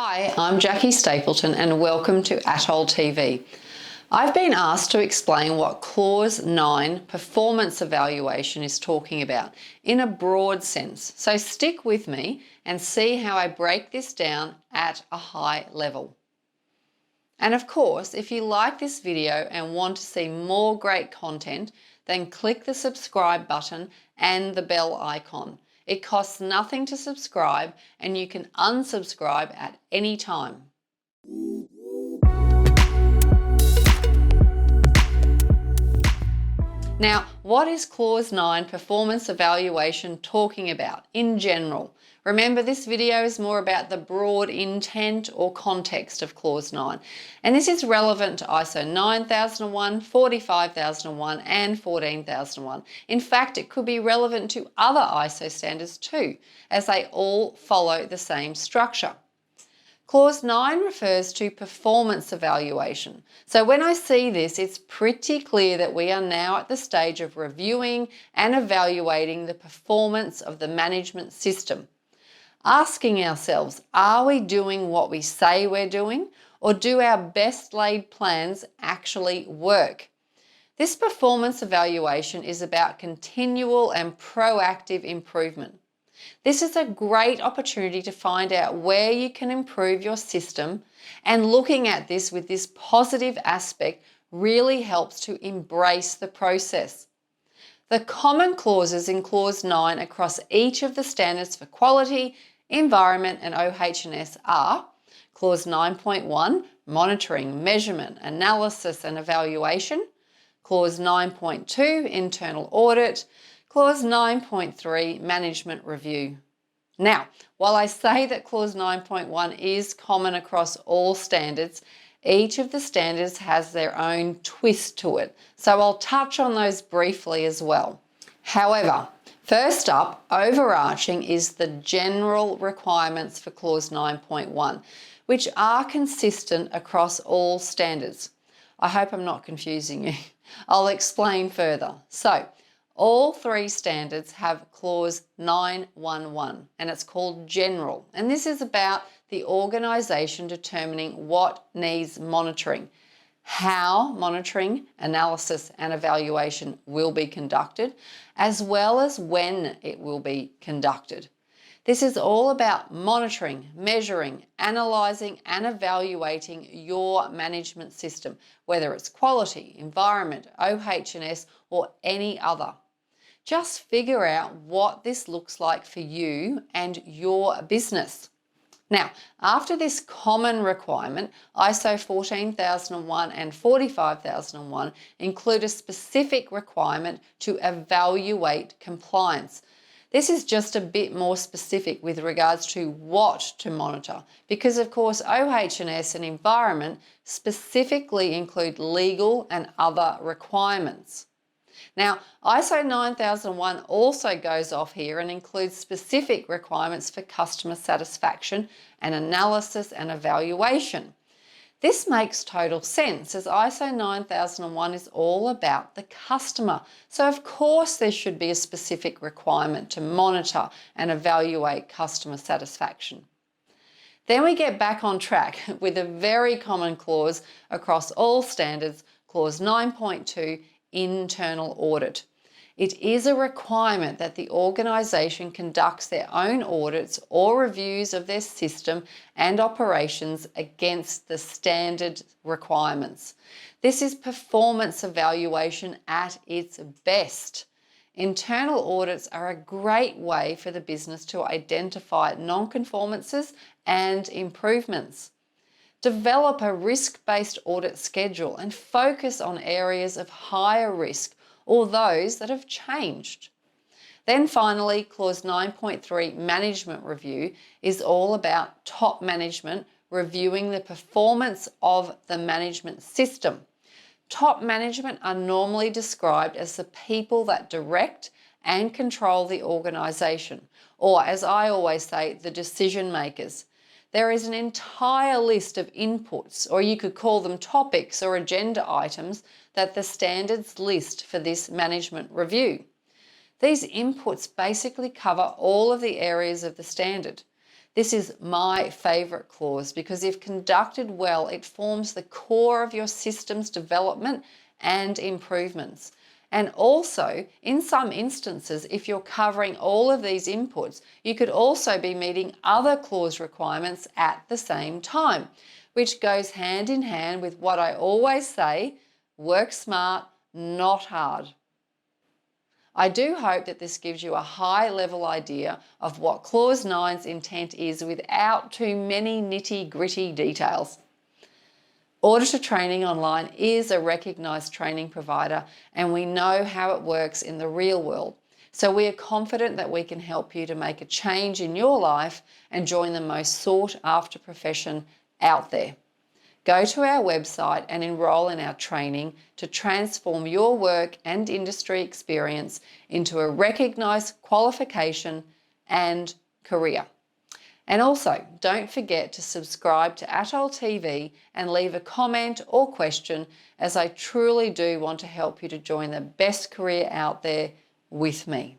Hi, I'm Jackie Stapleton and welcome to ATOL TV. I've been asked to explain what Clause 9 performance evaluation is talking about in a broad sense, so stick with me and see how I break this down at a high level. And of course, if you like this video and want to see more great content, then click the subscribe button and the bell icon. It costs nothing to subscribe and you can unsubscribe at any time. Now, what is Clause 9 performance evaluation talking about in general? Remember, this video is more about the broad intent or context of Clause 9, and this is relevant to ISO 9001, 45001 and 14001. In fact, it could be relevant to other ISO standards too, as they all follow the same structure. Clause 9 refers to performance evaluation. So when I see this, it's pretty clear that we are now at the stage of reviewing and evaluating the performance of the management system. Asking ourselves, are we doing what we say we're doing, or do our best laid plans actually work? This performance evaluation is about continual and proactive improvement. This is a great opportunity to find out where you can improve your system, and looking at this with this positive aspect really helps to embrace the process. The common clauses in Clause 9 across each of the standards for quality, environment and OH&S are Clause 9.1, monitoring, measurement, analysis and evaluation, Clause 9.2, internal audit, Clause 9.3, management review. Now, while I say that Clause 9.1 is common across all standards, each of the standards has their own twist to it, so I'll touch on those briefly as well. However, first up, overarching is the general requirements for Clause 9.1, which are consistent across all standards. I hope I'm not confusing you. I'll explain further. So, all three standards have Clause 9.1.1 and it's called General, and this is about the organisation determining what needs monitoring, how monitoring, analysis and evaluation will be conducted, as well as when it will be conducted. This is all about monitoring, measuring, analysing and evaluating your management system, whether it's quality, environment, OH&S or any other. Just figure out what this looks like for you and your business. Now, after this common requirement, ISO 14001 and 45001 include a specific requirement to evaluate compliance. This is just a bit more specific with regards to what to monitor, because of course OH&S and environment specifically include legal and other requirements. Now, ISO 9001 also goes off here and includes specific requirements for customer satisfaction and analysis and evaluation. This makes total sense, as ISO 9001 is all about the customer. So of course there should be a specific requirement to monitor and evaluate customer satisfaction. Then we get back on track with a very common clause across all standards, Clause 9.2, internal audit. It is a requirement that the organisation conducts their own audits or reviews of their system and operations against the standard requirements. This is performance evaluation at its best. Internal audits are a great way for the business to identify non-conformances and improvements. Develop a risk-based audit schedule and focus on areas of higher risk or those that have changed. Then finally, Clause 9.3, management review, is all about top management reviewing the performance of the management system. Top management are normally described as the people that direct and control the organisation, or as I always say, the decision makers. There is an entire list of inputs, or you could call them topics or agenda items, that the standards list for this management review. These inputs basically cover all of the areas of the standard. This is my favourite clause because if conducted well, it forms the core of your system's development and improvements. And also, in some instances, if you're covering all of these inputs, you could also be meeting other clause requirements at the same time, which goes hand in hand with what I always say, work smart, not hard. I do hope that this gives you a high-level idea of what Clause 9's intent is without too many nitty-gritty details. Auditor Training Online is a recognised training provider and we know how it works in the real world. So we are confident that we can help you to make a change in your life and join the most sought after profession out there. Go to our website and enrol in our training to transform your work and industry experience into a recognised qualification and career. And also, don't forget to subscribe to ATOL TV and leave a comment or question, as I truly do want to help you to join the best career out there with me.